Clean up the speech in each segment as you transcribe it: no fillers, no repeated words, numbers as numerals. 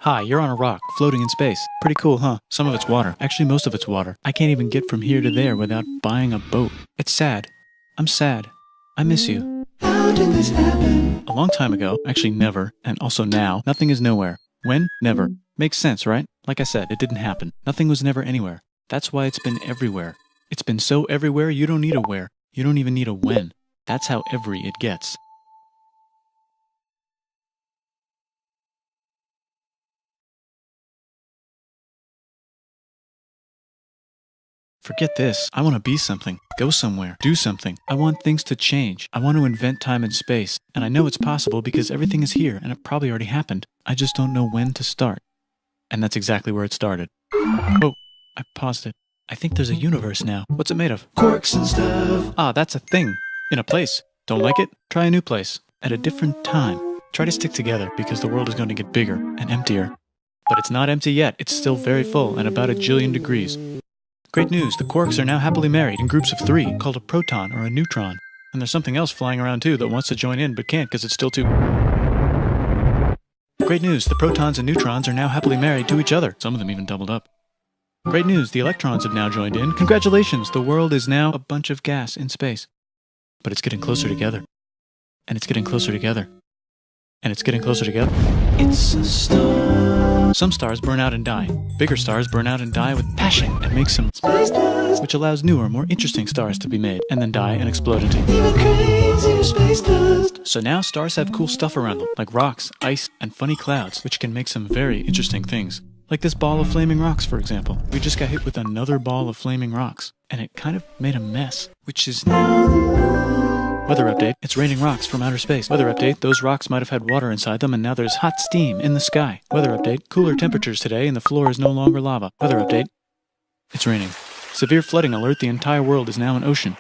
Hi, you're on a rock, floating in space. Pretty cool, huh? Some of it's water. Actually, most of it's water. I can't even get from here to there without buying a boat. It's sad. I'm sad. I miss you. How did this happen? A long time ago, actually never, and also now, nothing is nowhere. When? Never. Makes sense, right? Like I said, it didn't happen. Nothing was never anywhere. That's why it's been everywhere. It's been so everywhere you don't need a where. You don't even need a when. That's how every it gets. Forget this. I want to be something, go somewhere, do something. I want things to change. I want to invent time and space. And I know it's possible because everything is here and it probably already happened. I just don't know when to start. And that's exactly where it started. Oh, I paused it. I think there's a universe now. What's it made of? Quirks and stuff. Ah, that's a thing. In a place. Don't like it? Try a new place. At a different time. Try to stick together because the world is going to get bigger and emptier. But it's not empty yet. It's still very full and about 1,000,000,000 degrees. Great news, the quarks are now happily married in groups of 3, called a proton or a neutron. And there's something else flying around too that wants to join in but can't because it's still too... Great news, the protons and neutrons are now happily married to each other. Some of them even doubled up. Great news, the electrons have now joined in. Congratulations, the world is now a bunch of gas in space. But it's getting closer together. And it's getting closer together. And it's getting closer together. It's a star. Some stars burn out and die. Bigger stars burn out and die with passion and make some Space dust. which allows newer, more interesting stars to be made, and then die and explode into. Even crazier space dust. So now stars have cool stuff around them, like rocks, ice, and funny clouds, which can make some very interesting things. Like this ball of flaming rocks, for example. We just got hit with another ball of flaming rocks, and it kind of made a mess, which is Weather update, it's raining rocks from outer space. Weather update, those rocks might have had water inside them and now there's hot steam in the sky. Weather update, cooler temperatures today and the floor is no longer lava. Weather update, it's raining. Severe flooding alert, the entire world is now an ocean.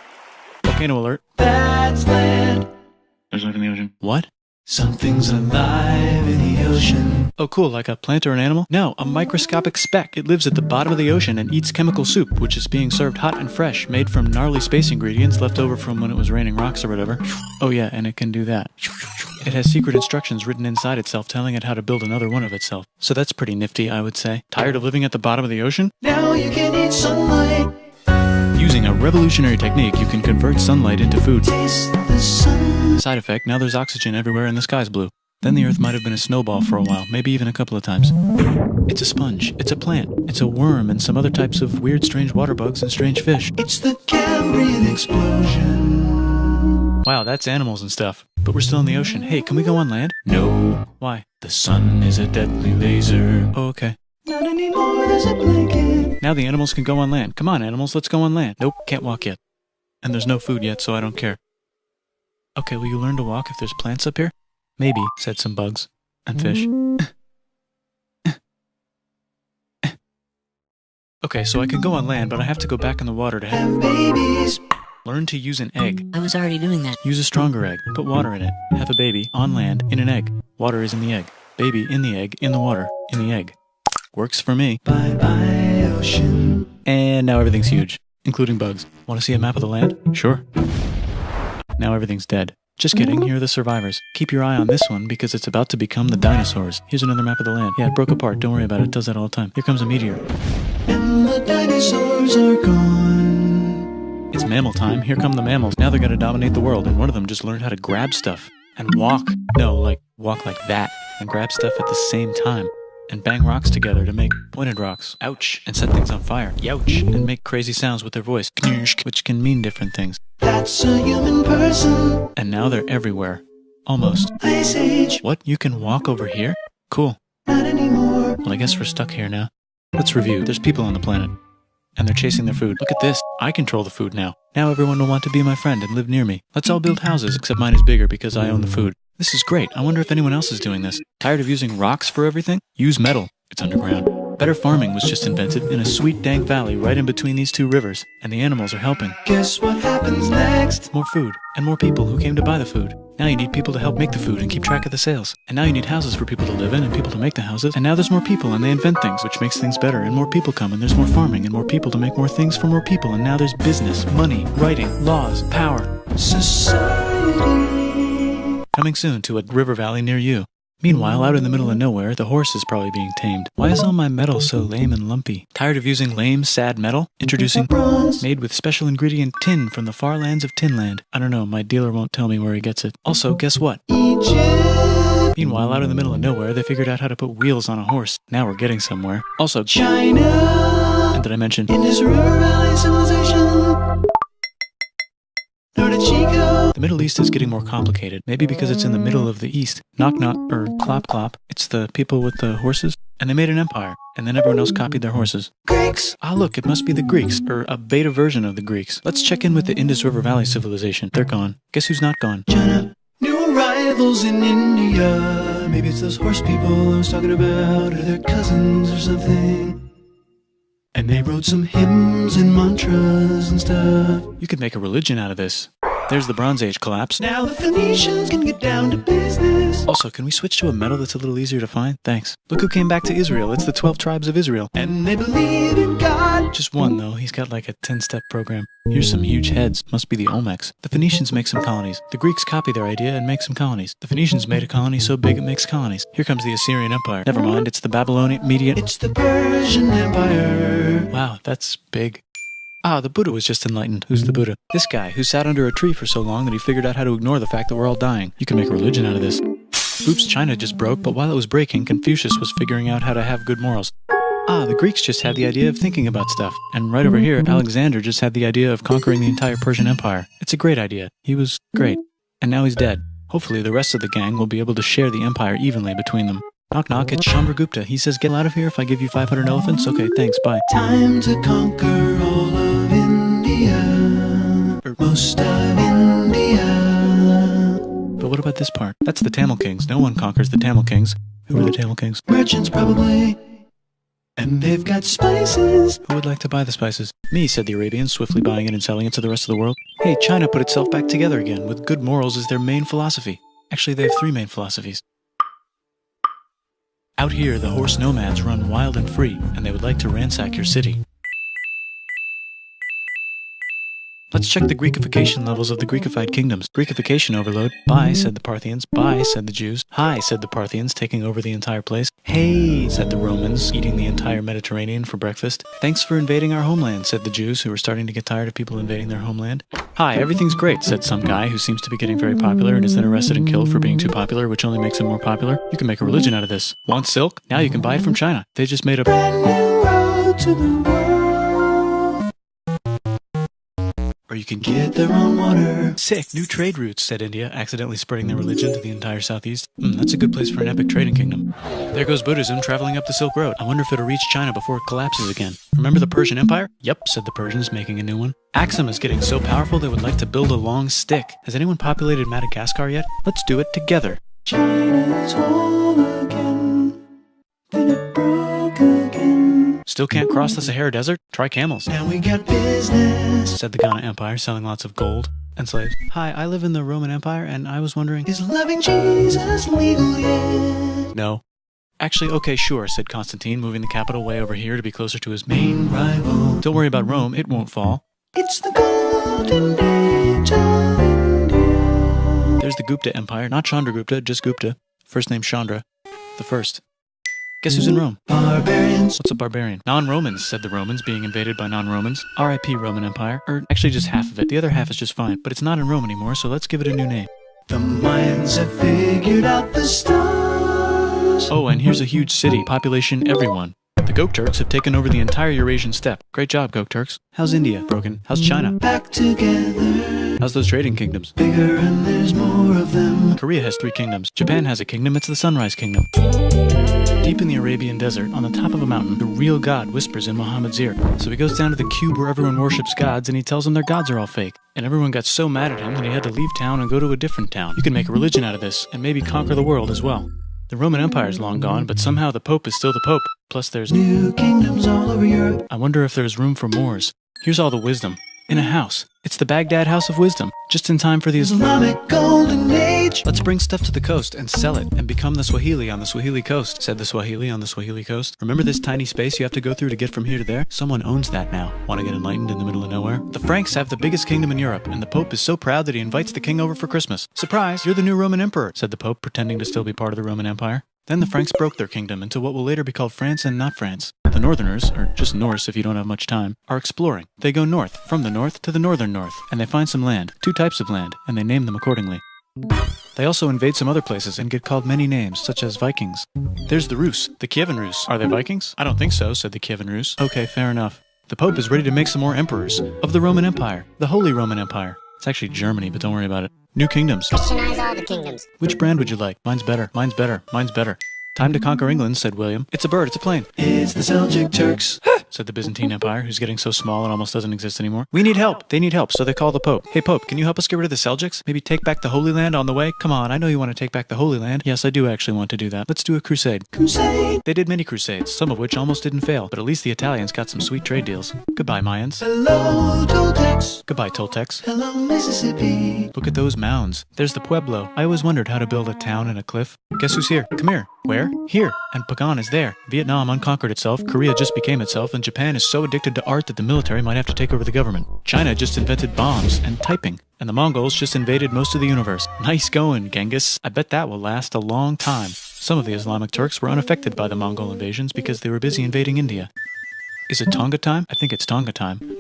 Volcano alert. That's land. There's life in the ocean. What? Something's alive in the ocean. Oh cool, like a plant or an animal? No, a microscopic speck. It lives at the bottom of the ocean and eats chemical soup, which is being served hot and fresh, made from gnarly space ingredients left over from when it was raining rocks or whatever. Oh yeah, and it can do that. It has secret instructions written inside itself telling it how to build another one of itself. So that's pretty nifty, I would say. Tired of living at the bottom of the ocean? Now you can eat sunlight. Using a revolutionary technique, you can convert sunlight into food. Taste the sun. Side effect, now there's oxygen everywhere and the sky's blue. Then the Earth might have been a snowball for a while, maybe even a couple of times. It's a sponge, it's a plant, it's a worm and some other types of weird strange water bugs and strange fish. It's the Cambrian explosion. Wow, that's animals and stuff. But we're still in the ocean. Hey, can we go on land? No. Why? The sun is a deadly laser. Oh, okay. Not anymore, there's a blanket. Now the animals can go on land. Come on, animals, let's go on land. Nope, can't walk yet. And there's no food yet, so I don't care. Okay, will you learn to walk if there's plants up here? Maybe, said some bugs. And fish. Okay, so I can go on land, but I have to go back in the water to Have babies. learn to use an egg. I was already doing that. Use a stronger egg. Put water in it. Have a baby on land in an egg. Water is in the egg. Baby in the egg, in the water, in the egg. Works for me. Bye bye, ocean. And now everything's huge, including bugs. Want to see a map of the land? Sure. Now everything's dead. Just kidding, here are the survivors. Keep your eye on this one because it's about to become the dinosaurs. Here's another map of the land. Yeah, it broke apart, don't worry about it, it does that all the time. Here comes a meteor. And the dinosaurs are gone. It's mammal time, here come the mammals. Now they're gonna dominate the world, and one of them just learned how to grab stuff. And walk. No, like, walk like that. And grab stuff at the same time. And bang rocks together to make pointed rocks. Ouch. And set things on fire. Youch. And make crazy sounds with their voice. Knirsch, which can mean different things. That's a human person. And now they're everywhere. Almost. Ice Age. What? You can walk over here? Cool. Not anymore. Well, I guess we're stuck here now. Let's review. There's people on the planet. And they're chasing their food. Look at this. I control the food now. Now everyone will want to be my friend and live near me. Let's all build houses, except mine is bigger because I own the food. This is great. I wonder if anyone else is doing this. Tired of using rocks for everything? Use metal. It's underground. Better farming was just invented in a sweet dank valley right in between these two rivers, and the animals are helping. Guess what happens next? More food, and more people who came to buy the food. Now you need people to help make the food and keep track of the sales. And now you need houses for people to live in and people to make the houses. And now there's more people and they invent things, which makes things better. And more people come and there's more farming and more people to make more things for more people. And now there's business, money, writing, laws, power. Society. Coming soon to a river valley near you. Meanwhile, out in the middle of nowhere, the horse is probably being tamed. Why is all my metal so lame and lumpy? Tired of using lame, sad metal? Introducing bronze, made with special ingredient tin from the far lands of Tinland. I don't know, my dealer won't tell me where he gets it. Also, guess what? Egypt! Meanwhile, out in the middle of nowhere, they figured out how to put wheels on a horse. Now we're getting somewhere. Also, China! And did I mention Indus River Valley Civilization? The Middle East is getting more complicated, maybe because it's in the middle of the East. Knock knock, or clop clop, it's the people with the horses. And they made an empire, and then everyone else copied their horses. Greeks! Ah look, it must be the Greeks, or a beta version of the Greeks. Let's check in with the Indus River Valley Civilization. They're gone. Guess who's not gone? China. New arrivals in India. Maybe it's those horse people I was talking about, or their cousins or something. And they wrote some hymns and mantras and stuff. You could make a religion out of this. There's the Bronze Age collapse. Now the Phoenicians can get down to business. Also, can we switch to a metal that's a little easier to find? Thanks. Look who came back to Israel. It's the 12 tribes of Israel. And they believe in God. Just one, though. He's got like a 10-step program. Here's some huge heads. Must be the Olmecs. The Phoenicians make some colonies. The Greeks copy their idea and make some colonies. The Phoenicians made a colony so big it makes colonies. Here comes the Assyrian Empire. Never mind, it's the Babylonian, Median. It's the Persian Empire. Wow, that's big. Ah, the Buddha was just enlightened. Who's the Buddha? This guy, who sat under a tree for so long that he figured out how to ignore the fact that we're all dying. You can make a religion out of this. Oops, China just broke, but while it was breaking, Confucius was figuring out how to have good morals. Ah, the Greeks just had the idea of thinking about stuff. And right over here, Alexander just had the idea of conquering the entire Persian Empire. It's a great idea. He was great. And now he's dead. Hopefully the rest of the gang will be able to share the empire evenly between them. Knock knock, it's Chandragupta. He says, get out of here if I give you 500 elephants? Okay, thanks, bye. Time to conquer all of India. Or most of India. But what about this part? That's the Tamil Kings. No one conquers the Tamil Kings. Who are the Tamil Kings? Merchants, probably. And they've got spices. Who would like to buy the spices? Me, said the Arabians, swiftly buying it and selling it to the rest of the world. Hey, China put itself back together again, with good morals as their main philosophy. Actually, they have 3 main philosophies. Out here, the horse nomads run wild and free, and they would like to ransack your city. Let's check the Greekification levels of the Greekified kingdoms. Greekification overload. Bye, said the Parthians. Bye, said the Jews. Hi, said the Parthians, taking over the entire place. Hey, said the Romans, eating the entire Mediterranean for breakfast. Thanks for invading our homeland, said the Jews, who were starting to get tired of people invading their homeland. Hi, everything's great, said some guy who seems to be getting very popular and is then arrested and killed for being too popular, which only makes him more popular. You can make a religion out of this. Want silk? Now you can buy it from China. They just made a brand new road to the world. Or you can get their own water. Sick, new trade routes, said India, accidentally spreading their religion to the entire southeast. That's a good place for an epic trading kingdom. There goes Buddhism traveling up the Silk Road. I wonder if it'll reach China before it collapses again. Remember the Persian Empire? Yep, said the Persians, making a new one. Axum is getting so powerful they would like to build a long stick. Has anyone populated Madagascar yet? Let's do it together. China's whole again. Then it broke again. Still can't cross the Sahara Desert? Try camels. Now we got business, said the Ghana Empire, selling lots of gold and slaves. Hi, I live in the Roman Empire, and I was wondering, is loving Jesus legal yet? No. Actually, okay, sure, said Constantine, moving the capital way over here to be closer to his main rival. Don't worry about Rome, it won't fall. It's the golden age of India. There's the Gupta Empire, not Chandragupta, just Gupta. First name Chandra, the first. Guess who's in Rome? Barbarians. What's a barbarian? Non-Romans, said the Romans, being invaded by non-Romans. R.I.P. Roman Empire. Or actually just half of it. The other half is just fine. But it's not in Rome anymore, so let's give it a new name. The Mayans have figured out the stars. Oh, and here's a huge city. Population everyone. The Gokturks have taken over the entire Eurasian steppe. Great job, Gokturks. How's India? Broken. How's China? Back together. How's those trading kingdoms? Bigger and there's more of them. Korea has 3 kingdoms. Japan has a kingdom. It's the Sunrise Kingdom. Deep in the Arabian desert, on the top of a mountain, the real God whispers in Muhammad's ear. So he goes down to the cube where everyone worships gods, and he tells them their gods are all fake. And everyone got so mad at him that he had to leave town and go to a different town. You can make a religion out of this, and maybe conquer the world as well. The Roman Empire is long gone, but somehow the Pope is still the Pope. Plus there's new kingdoms all over Europe. I wonder if there's room for Moors. Here's all the wisdom. In a house. It's the Baghdad House of Wisdom, just in time for the Islamic Golden Age. Let's bring stuff to the coast and sell it and become the Swahili on the Swahili coast, said the Swahili on the Swahili coast. Remember this tiny space you have to go through to get from here to there? Someone owns that now. Want to get enlightened in the middle of nowhere? The Franks have the biggest kingdom in Europe, and the Pope is so proud that he invites the king over for Christmas. Surprise, you're the new Roman emperor, said the Pope, pretending to still be part of the Roman Empire. Then the Franks broke their kingdom into what will later be called France and not France. The Northerners, or just Norse if you don't have much time, are exploring. They go north, from the north to the northern north, and they find some land, 2 types of land, and they name them accordingly. They also invade some other places and get called many names, such as Vikings. There's the Rus, the Kievan Rus. Are they Vikings? I don't think so, said the Kievan Rus. Okay, fair enough. The Pope is ready to make some more emperors of the Roman Empire, the Holy Roman Empire. It's actually Germany, but don't worry about it. New kingdoms. Christianize all the kingdoms. Which brand would you like? Mine's better. Mine's better. Mine's better. Time to conquer England, said William. It's a bird, it's a plane. It's the Seljuk Turks, said the Byzantine Empire, who's getting so small it almost doesn't exist anymore. We need help. They need help, so they call the Pope. Hey, Pope, can you help us get rid of the Seljuks? Maybe take back the Holy Land on the way? Come on, I know you want to take back the Holy Land. Yes, I do actually want to do that. Let's do a crusade. Crusade. They did many crusades, some of which almost didn't fail, but at least the Italians got some sweet trade deals. Goodbye, Mayans. Hello, Toltecs. Goodbye, Toltecs. Hello, Mississippi. Look at those mounds. There's the Pueblo. I always wondered how to build a town in a cliff. Guess who's here? Come here. Where? Here. And Pagan is there. Vietnam unconquered itself, Korea just became itself, and Japan is so addicted to art that the military might have to take over the government. China just invented bombs and typing. And the Mongols just invaded most of the universe. Nice going, Genghis. I bet that will last a long time. Some of the Islamic Turks were unaffected by the Mongol invasions because they were busy invading India. Is it Tonga time? I think it's Tonga time.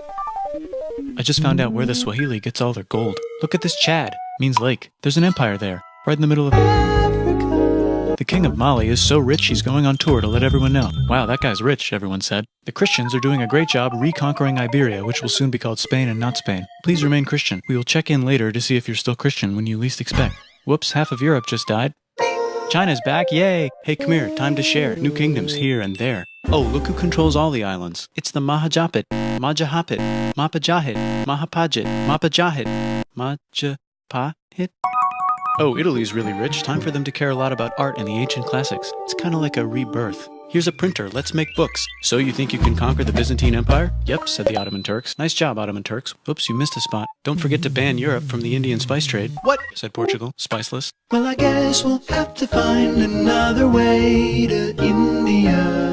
I just found out where the Swahili gets all their gold. Look at this Chad. Means lake. There's an empire there, right in the middle of Africa. The king of Mali is so rich he's going on tour to let everyone know. Wow, that guy's rich, everyone said. The Christians are doing a great job reconquering Iberia, which will soon be called Spain and not Spain. Please remain Christian. We will check in later to see if you're still Christian when you least expect. Whoops, half of Europe just died. China's back, yay! Hey, come here, time to share. New kingdoms here and there. Oh, look who controls all the islands. It's the Mahajapit, Majahapit, Mapajahit, Mahapajit, Mapajahit, Majapahit. Oh, Italy's really rich. Time for them to care a lot about art and the ancient classics. It's kind of like a rebirth. Here's a printer, let's make books. So you think you can conquer the Byzantine Empire? Yep, said the Ottoman Turks. Nice job, Ottoman Turks. Oops, you missed a spot. Don't forget to ban Europe from the Indian spice trade. What? Said Portugal, spiceless. Well, I guess we'll have to find another way to India.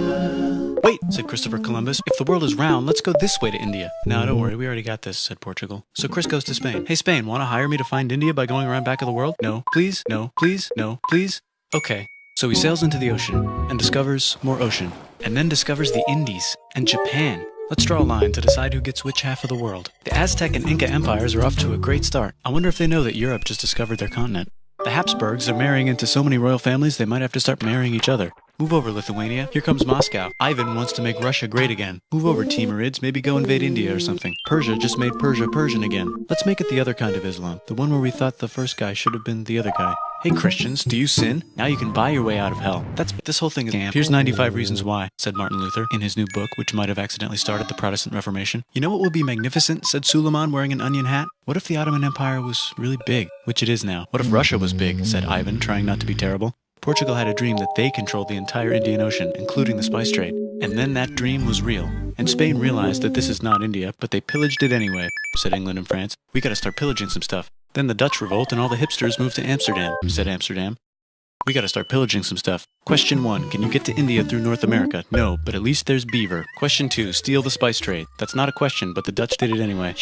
Wait, said Christopher Columbus. If the world is round, let's go this way to India. No, don't worry, we already got this, said Portugal. So Chris goes to Spain. Hey, Spain, want to hire me to find India by going around back of the world? No, please, no, please, no, please. Okay. So he sails into the ocean and discovers more ocean, and then discovers the Indies and Japan. Let's draw a line to decide who gets which half of the world. The Aztec and Inca empires are off to a great start. I wonder if they know that Europe just discovered their continent. The Habsburgs are marrying into so many royal families they might have to start marrying each other. Move over, Lithuania. Here comes Moscow. Ivan wants to make Russia great again. Move over, Timurids. Maybe go invade India or something. Persia just made Persia Persian again. Let's make it the other kind of Islam. The one where we thought the first guy should have been the other guy. Hey Christians, do you sin? Now you can buy your way out of hell. This whole thing is scam. Here's 95 Reasons Why, said Martin Luther in his new book, which might have accidentally started the Protestant Reformation. You know what would be magnificent, said Suleiman wearing an onion hat? What if the Ottoman Empire was really big, which it is now? What if Russia was big, said Ivan, trying not to be terrible. Portugal had a dream that they controlled the entire Indian Ocean, including the spice trade. And then that dream was real. And Spain realized that this is not India, but they pillaged it anyway, said England and France. We gotta start pillaging some stuff. Then the Dutch revolt and all the hipsters moved to Amsterdam, said Amsterdam. We gotta start pillaging some stuff. Question 1, can you get to India through North America? No, but at least there's beaver. Question 2, steal the spice trade. That's not a question, but the Dutch did it anyway.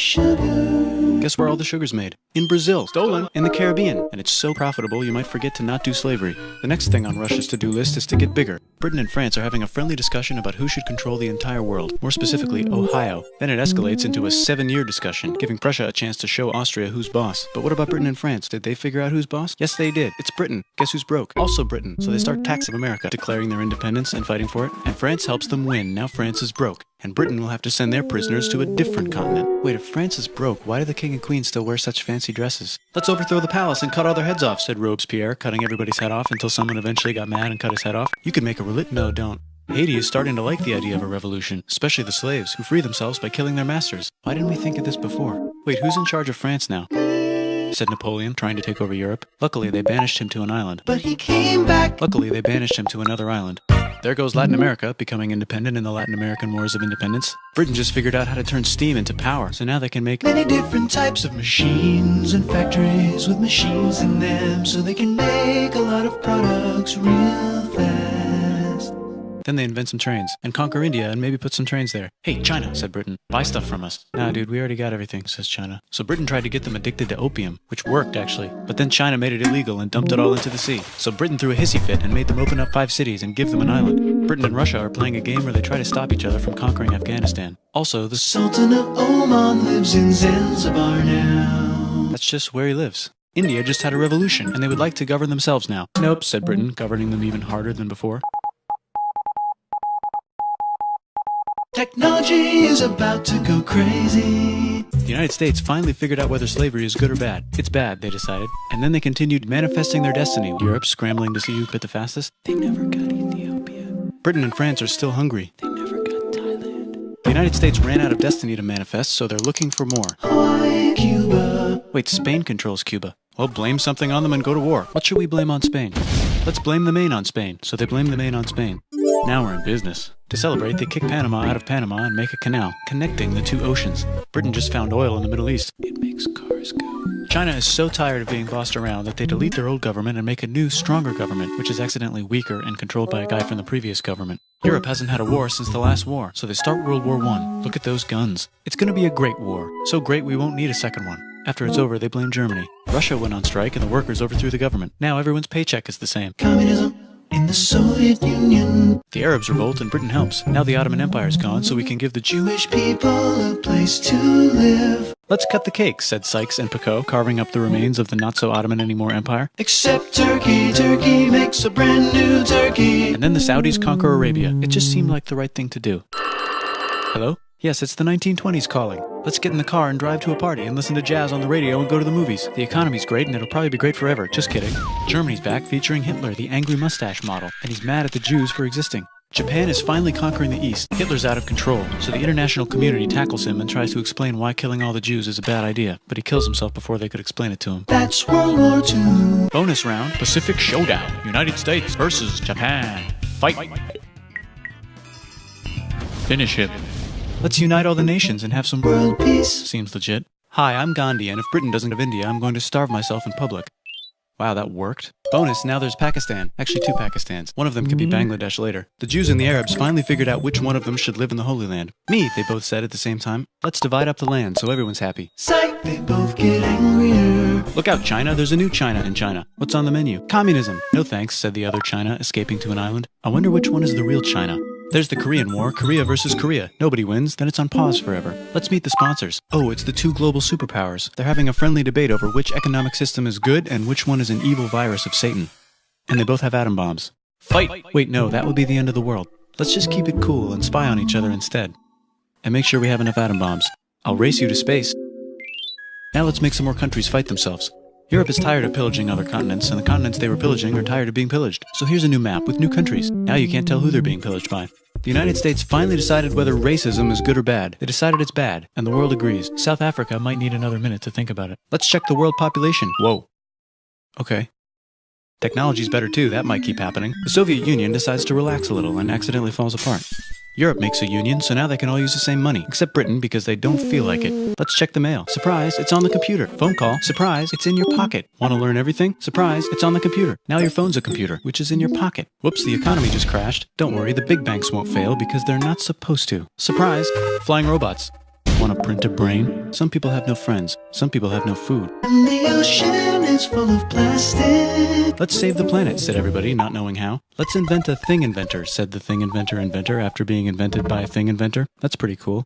Guess where all the sugar's made? In Brazil. Stolen. In the Caribbean. And it's so profitable you might forget to not do slavery. The next thing on Russia's to-do list is to get bigger. Britain and France are having a friendly discussion about who should control the entire world, more specifically Ohio. Then it escalates into a 7-year discussion, giving Prussia a chance to show Austria who's boss. But what about Britain and France? Did they figure out who's boss? Yes, they did. It's Britain. Guess who's broke? Also Britain. So they start taxing America, declaring their independence and fighting for it. And France helps them win. Now France is broke. And Britain will have to send their prisoners to a different continent. Wait, if France is broke, why do the king and queen still wear such fancy dresses? Let's overthrow the palace and cut all their heads off, said Robespierre, cutting everybody's head off until someone eventually got mad and cut his head off. You could make a No, don't. Haiti is starting to like the idea of a revolution, especially the slaves, who free themselves by killing their masters. Why didn't we think of this before? Wait, who's in charge of France now? Said Napoleon, trying to take over Europe. Luckily, they banished him to an island. But he came back. Luckily, they banished him to another island. There goes Latin America, becoming independent in the Latin American Wars of Independence. Britain just figured out how to turn steam into power, so now they can make many different types of machines and factories with machines in them, so they can make a lot of products real fast. Then they invent some trains, and conquer India and maybe put some trains there. Hey, China, said Britain, buy stuff from us. Nah, dude, we already got everything, says China. So Britain tried to get them addicted to opium, which worked, actually. But then China made it illegal and dumped it all into the sea. So Britain threw a hissy fit and made them open up 5 cities and give them an island. Britain and Russia are playing a game where they try to stop each other from conquering Afghanistan. Also, the Sultan of Oman lives in Zanzibar now. That's just where he lives. India just had a revolution, and they would like to govern themselves now. Nope, said Britain, governing them even harder than before. Technology is about to go crazy. The United States finally figured out whether slavery is good or bad. It's bad, they decided. And then they continued manifesting their destiny. Europe scrambling to see who could the fastest. They never got Ethiopia. Britain and France are still hungry. They never got Thailand. The United States ran out of destiny to manifest, so they're looking for more. Hawaii, Cuba. Wait, Spain controls Cuba. Well, blame something on them and go to war. What should we blame on Spain? Let's blame the Maine on Spain. So they blame the Maine on Spain. Now we're in business. To celebrate, they kick Panama out of Panama and make a canal, connecting the 2 oceans. Britain just found oil in the Middle East. It makes cars go. China is so tired of being bossed around that they delete their old government and make a new, stronger government, which is accidentally weaker and controlled by a guy from the previous government. Europe hasn't had a war since the last war, so they start World War I. Look at those guns. It's gonna be a great war. So great we won't need a second one. After it's over, they blame Germany. Russia went on strike and the workers overthrew the government. Now everyone's paycheck is the same. Communism in the Soviet Union. The Arabs revolt and Britain helps. Now the Ottoman Empire's gone, so we can give the Jewish people a place to live. Let's cut the cake, said Sykes and Picot, carving up the remains of the not-so-Ottoman-anymore empire. Except Turkey. Turkey makes a brand new Turkey. And then the Saudis conquer Arabia. It just seemed like the right thing to do. Hello? Yes, it's the 1920s calling. Let's get in the car and drive to a party and listen to jazz on the radio and go to the movies. The economy's great and it'll probably be great forever. Just kidding. Germany's back featuring Hitler, the angry mustache model, and he's mad at the Jews for existing. Japan is finally conquering the East. Hitler's out of control, so the international community tackles him and tries to explain why killing all the Jews is a bad idea, but he kills himself before they could explain it to him. That's World War II. Bonus round, Pacific Showdown. United States versus Japan. Fight! Finish him. Let's unite all the nations and have some world peace. Seems legit. Hi, I'm Gandhi, and if Britain doesn't have India, I'm going to starve myself in public. Wow, that worked. Bonus, now there's Pakistan. Actually, 2 Pakistans. One of them could be Bangladesh later. The Jews and the Arabs finally figured out which one of them should live in the Holy Land. Me, they both said at the same time. Let's divide up the land so everyone's happy. Psych, they both get angrier. Look out, China. There's a new China in China. What's on the menu? Communism. No thanks, said the other China, escaping to an island. I wonder which one is the real China. There's the Korean War, Korea versus Korea. Nobody wins, then it's on pause forever. Let's meet the sponsors. Oh, it's the 2 global superpowers. They're having a friendly debate over which economic system is good and which one is an evil virus of Satan. And they both have atom bombs. Fight! Wait, no, that would be the end of the world. Let's just keep it cool and spy on each other instead. And make sure we have enough atom bombs. I'll race you to space. Now let's make some more countries fight themselves. Europe is tired of pillaging other continents, and the continents they were pillaging are tired of being pillaged. So here's a new map with new countries. Now you can't tell who they're being pillaged by. The United States finally decided whether racism is good or bad. They decided it's bad, and the world agrees. South Africa might need another minute to think about it. Let's check the world population. Whoa. Okay. Technology's better too, that might keep happening. The Soviet Union decides to relax a little and accidentally falls apart. Europe makes a union, so now they can all use the same money, except Britain because they don't feel like it. Let's check the mail. Surprise, it's on the computer. Phone call. Surprise, it's in your pocket. Want to learn everything? Surprise, it's on the computer. Now your phone's a computer, which is in your pocket. Whoops, the economy just crashed. Don't worry, the big banks won't fail because they're not supposed to. Surprise, flying robots. Want to print a brain? Some people have no friends. Some people have no food. And the ocean is full of plastic. Let's save the planet, said everybody, not knowing how. Let's invent a thing inventor, said the thing inventor after being invented by a thing inventor. That's pretty cool.